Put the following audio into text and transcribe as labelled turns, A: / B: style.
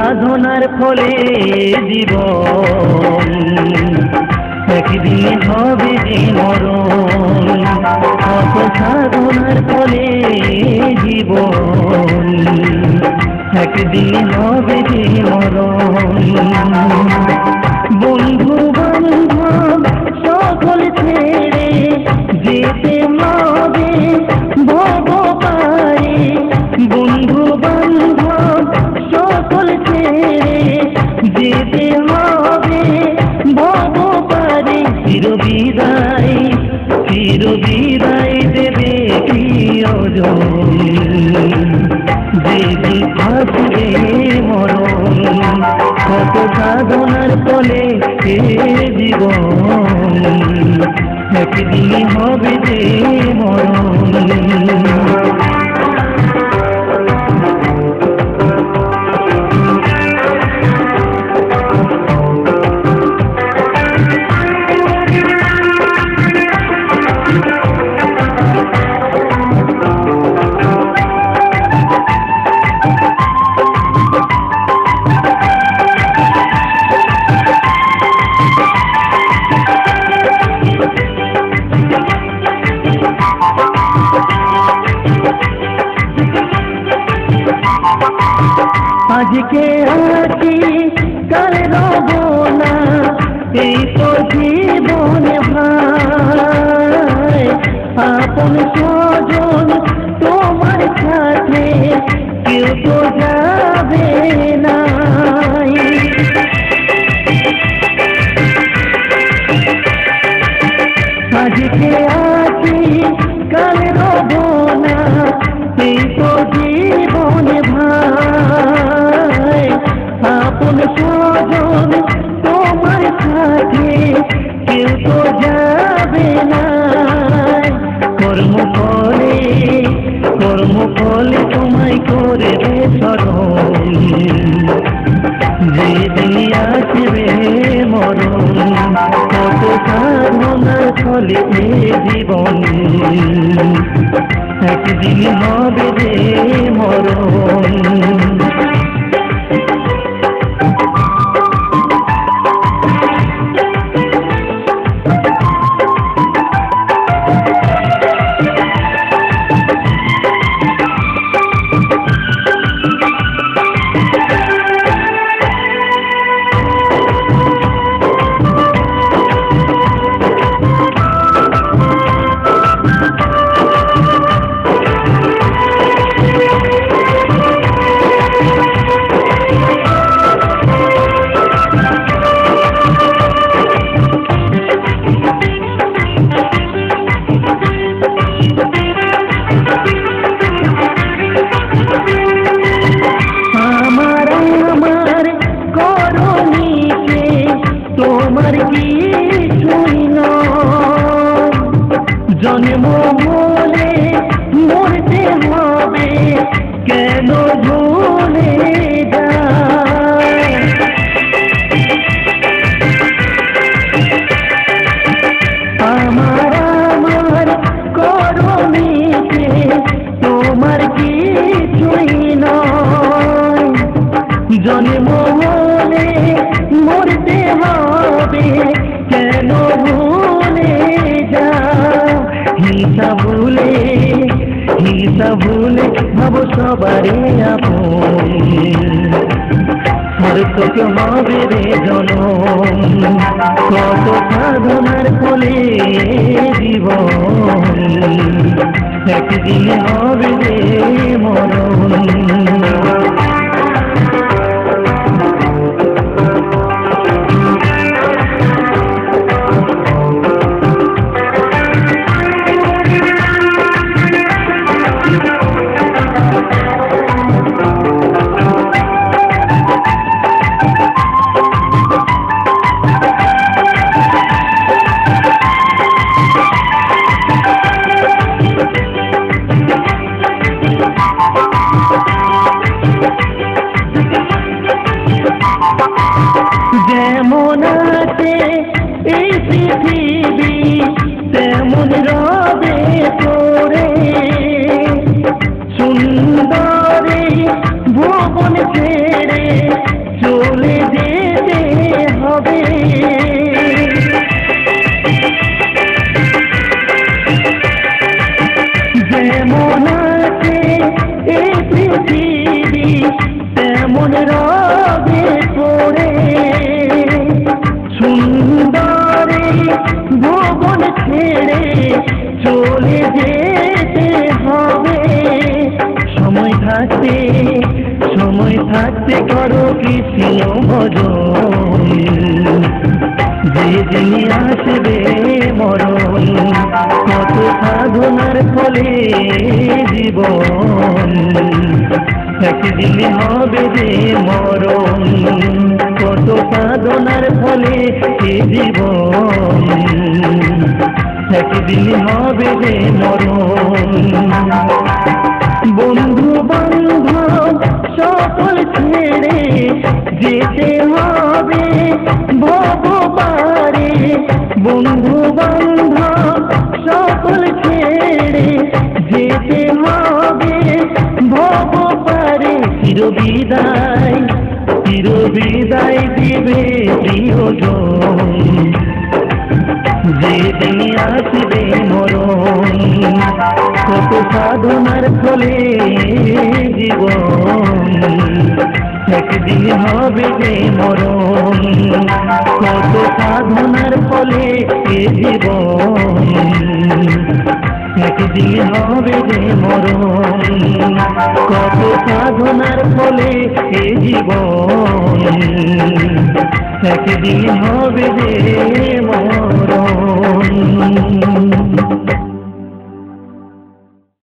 A: সাধনার ফলে জীবন একদিন হবে যে মরণ। কত সাধনার ফলে জীবন একদিন হবে যে মরণ। বন্ধু বান্ধব সকল ছেড়ে যেতে হবে ভব পারে। বন্ধু বান্ধব সকল ছেড়ে যেতে হবে ভব পারে। চিরবিদায় চিরবিদায় দেবে প্রিয়জন, যেদিন আসবে মরণ। কত সাধনার ফলে এ জীবন একদিন হবে যে মরণ। আজকে আছি কাল রব না, এই তো জীবন ভাই। আপন স্বজন তোমার সাথে কেউ তো যাবে না। আজকে আছি কাল রব না, এই তো জীবন ভাই। আপন স্বজন তোমার সাথে কেউ তো যাবে না। কর্ম ফলে তোমায় করবে স্মরণ, যেদিন আসবে মরণ। কত সাধনার ফলে জীবন একদিন হবে যে মরণ। তোমার কিছুই নয়, জন্ম বলে মরতে হবে কেন ভুলে যায়। আমার করণীতে তোমার কিছুই নয়, জন্ম বলে মরতে হবে কেন ভুলে যাও। হিংসা ভুলে ভাব সবারে আপন, সার্থক হবে রে জনম। কত সাধনার ফলে জীবন একদিন হবে রে মরণ। যেমন আছে এই পৃথিবী তেমন রবে পড়ে, সুন্দরী ভুবন ছেড়ে থাকতে করো কৃষ্ণ ভজন, যেদিন আসবে মরণ, কত সাধনার ফলে জীবন, একদিন হবে যে মরণ, কত সাধনার ফলে জীবন, একদিন হবে যে মরণ। বন্ধু বান্ধব সকল ছেড়ে যেতে হবে ভব পারে, বন্ধু বান্ধব সকল ছেড়ে যেতে হবে ভব পারে। চিরবিদায় চিরবিদায় দিবে প্রিয়জন, যেদিন আসবে মরণ, কত সাধনার ফলে জীবন, একদিন হবে যে মরণ, কত সাধনার ফলে জীবন, একদিন হবে যে মরণ, কত সাধনার ফলে জীবন, একদিন হবে যে